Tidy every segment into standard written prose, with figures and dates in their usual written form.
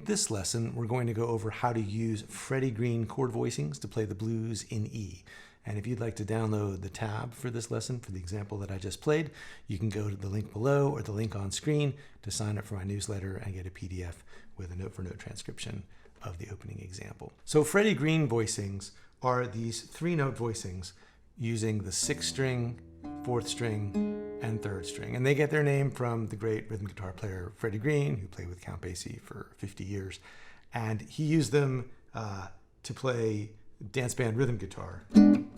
this lesson, we're going to go over how to use Freddie Green chord voicings to play the blues in E. And if you'd like to download the tab for this lesson, for the example that I just played, you can go to the link below or the link on screen to sign up for my newsletter and get a PDF with a note-for-note transcription of the opening example. So Freddie Green voicings are these 3-note voicings using the 6th string, 4th string, and 3rd string. And they get their name from the great rhythm guitar player Freddie Green, who played with Count Basie for 50 years. And he used them to play dance band rhythm guitar. And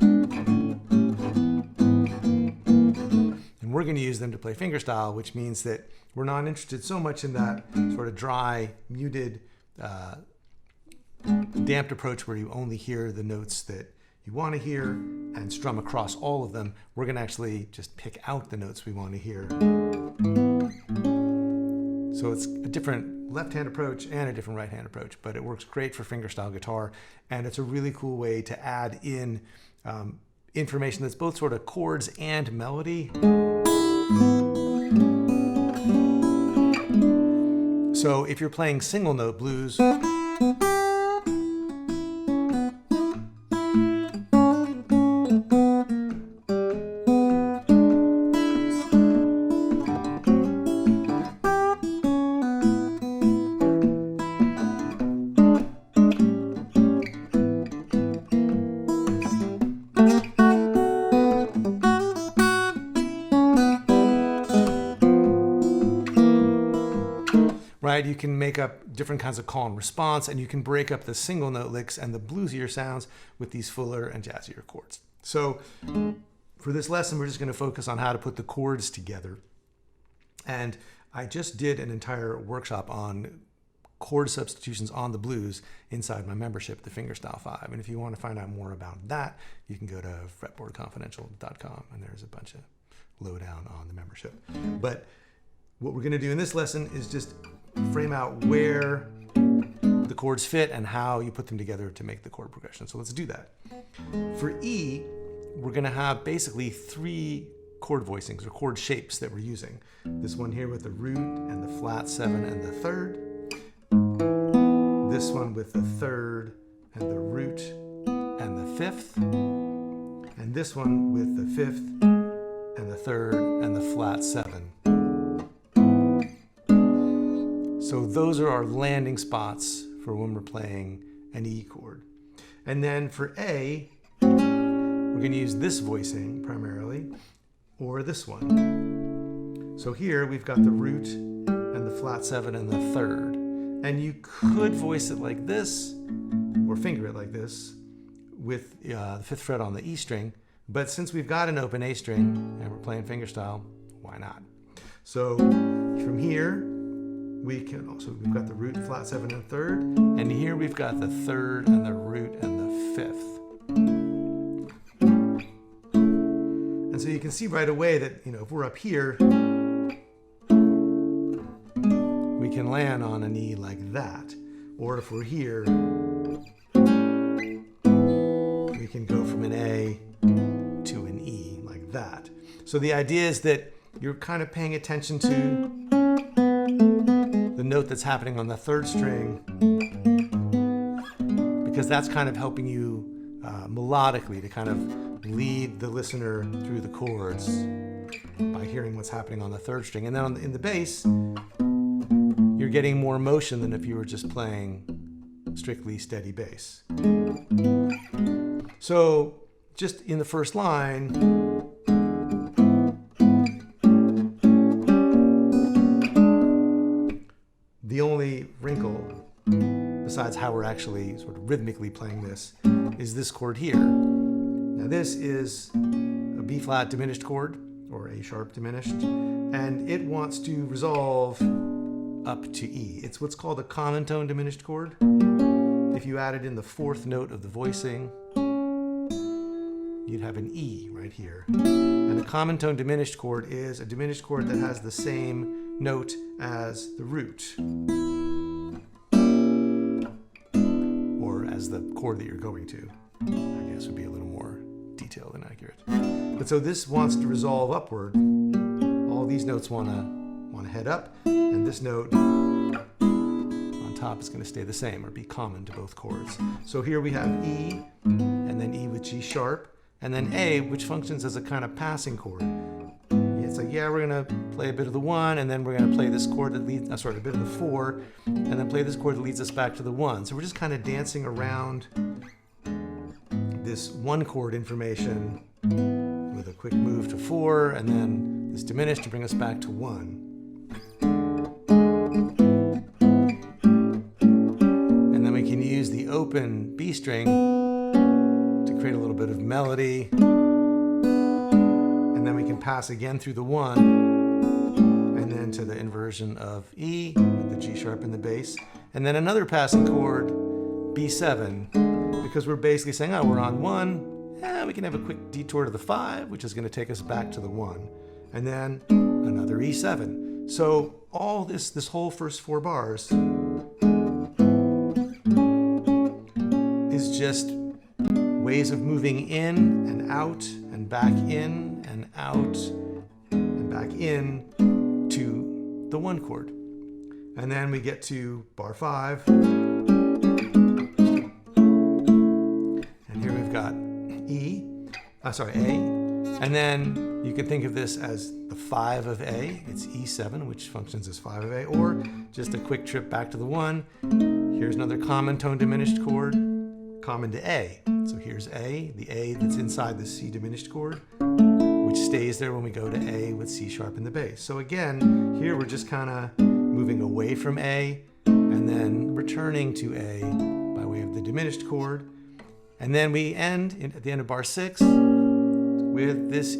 we're going to use them to play fingerstyle, which means that we're not interested so much in that sort of dry, muted, damped approach where you only hear the notes that you want to hear and strum across all of them. We're going to actually just pick out the notes we want to hear. So it's a different left-hand approach and a different right-hand approach, but it works great for fingerstyle guitar, and it's a really cool way to add in information that's both sort of chords and melody. So if you're playing single note blues, right? You can make up different kinds of call and response, and you can break up the single note licks and the bluesier sounds with these fuller and jazzier chords. So for this lesson, we're just going to focus on how to put the chords together. And I just did an entire workshop on chord substitutions on the blues inside my membership, the Fingerstyle 5. And if you want to find out more about that, you can go to fretboardconfidential.com, and there's a bunch of lowdown on the membership. But what we're going to do in this lesson is just frame out where the chords fit and how you put them together to make the chord progression. So let's do that. For E, we're going to have basically 3 chord voicings or chord shapes that we're using. This one here with the root and the flat 7 and the 3rd. This one with the 3rd and the root and the 5th. And this one with the 5th and the 3rd and the flat 7. So those are our landing spots for when we're playing an E chord. And then for A, we're going to use this voicing primarily, or this one. So here we've got the root and the flat 7 and the 3rd. And you could voice it like this, or finger it like this, with the 5th fret on the E string. But since we've got an open A string and we're playing fingerstyle, why not? So from here, we've got the root, flat 7 and 3rd, and here we've got the 3rd and the root and the 5th. And so you can see right away that, if we're up here, we can land on an E like that. Or if we're here, we can go from an A to an E like that. So the idea is that you're kind of paying attention to the note that's happening on the 3rd string, because that's kind of helping you melodically to kind of lead the listener through the chords by hearing what's happening on the 3rd string. And then in the bass, you're getting more motion than if you were just playing strictly steady bass. So just in the first line, the only wrinkle, besides how we're actually sort of rhythmically playing this, is this chord here. Now this is a B flat diminished chord, or A sharp diminished, and it wants to resolve up to E. It's what's called a common tone diminished chord. If you added in the 4th note of the voicing, you'd have an E right here. And a common tone diminished chord is a diminished chord that has the same note as the root, or as the chord that you're going to. I guess would be a little more detailed and accurate. But so this wants to resolve upward. All these notes want to head up, and this note on top is going to stay the same or be common to both chords. So here we have E, and then E with G sharp, and then A, which functions as a kind of passing chord. It's like, yeah, we're going to play a bit of the 1, and then we're going to play this chord that leads, a bit of the 4, and then play this chord that leads us back to the 1. So we're just kind of dancing around this 1 chord information with a quick move to 4, and then this diminished to bring us back to 1. And then we can use the open B string to create a little bit of melody. And then we can pass again through the 1, and then to the inversion of E with the G sharp in the bass. And then another passing chord, B7, because we're basically saying, oh, we're on 1, we can have a quick detour to the 5, which is going to take us back to the 1. And then another E7. So all this whole first 4 bars is just ways of moving in and out and back in and out and back in to the 1 chord. And then we get to bar 5. And here we've got A. And then you can think of this as the 5 of A. It's E7, which functions as 5 of A, or just a quick trip back to the 1. Here's another common tone diminished chord, common to A. So here's A, the A that's inside the C diminished chord, which stays there when we go to A with C sharp in the bass. So again, here we're just kind of moving away from A and then returning to A by way of the diminished chord. And then we end at the end of bar 6 with this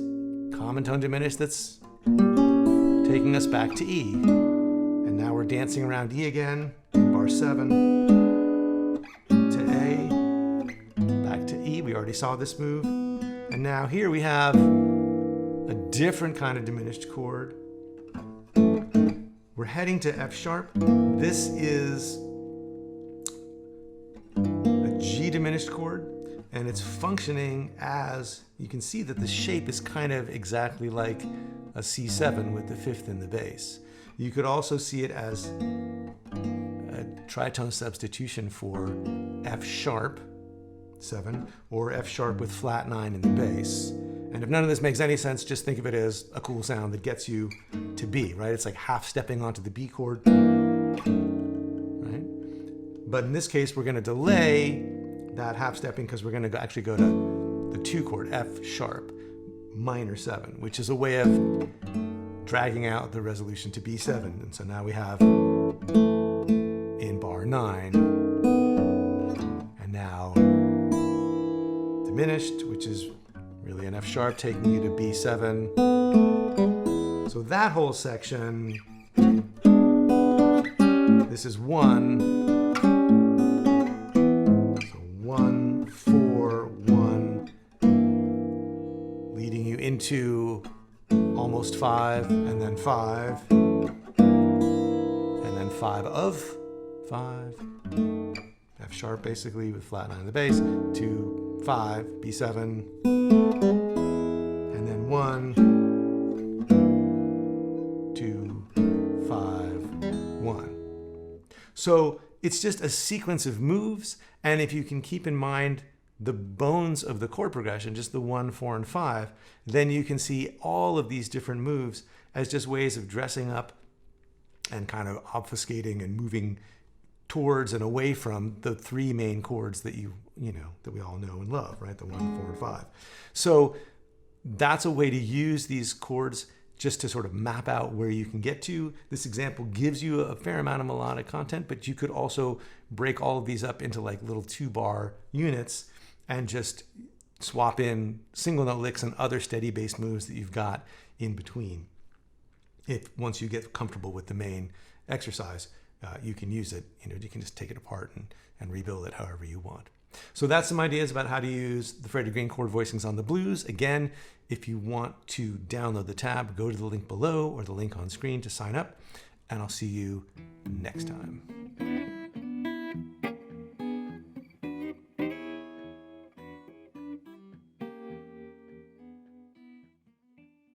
common tone diminished that's taking us back to E. And now we're dancing around E again, bar 7 to A, back to E. We already saw this move. And now here we have a different kind of diminished chord. We're heading to F sharp. This is a G diminished chord, and it's functioning as, you can see that the shape is kind of exactly like a C7 with the 5th in the bass. You could also see it as a tritone substitution for F sharp 7 or F sharp with flat 9 in the bass. And if none of this makes any sense, just think of it as a cool sound that gets you to B, right? It's like half stepping onto the B chord, right? But in this case, we're going to delay that half stepping because we're going to actually go to the 2 chord, F sharp minor 7, which is a way of dragging out the resolution to B7. And so now we have in bar 9, and now diminished, which is really an F sharp taking you to B7. So that whole section, this is 1. So 1, 4, 1, leading you into almost 5, and then 5, and then 5 of 5. F sharp basically with flat 9 in the bass, 2, 5, B7, and then 1, 2, 5, 1. So it's just a sequence of moves, and if you can keep in mind the bones of the chord progression, just the 1, 4, and 5, then you can see all of these different moves as just ways of dressing up and kind of obfuscating and moving towards and away from the 3 main chords that that we all know and love, right? The 1, 4, and 5. So that's a way to use these chords just to sort of map out where you can get to. This example gives you a fair amount of melodic content, but you could also break all of these up into like little 2-bar units and just swap in single note licks and other steady bass moves that you've got in between. Once you get comfortable with the main exercise, you can use it. You can just take it apart and rebuild it however you want. So that's some ideas about how to use the Freddie Green chord voicings on the blues. Again, if you want to download the tab, go to the link below or the link on screen to sign up, and I'll see you next time.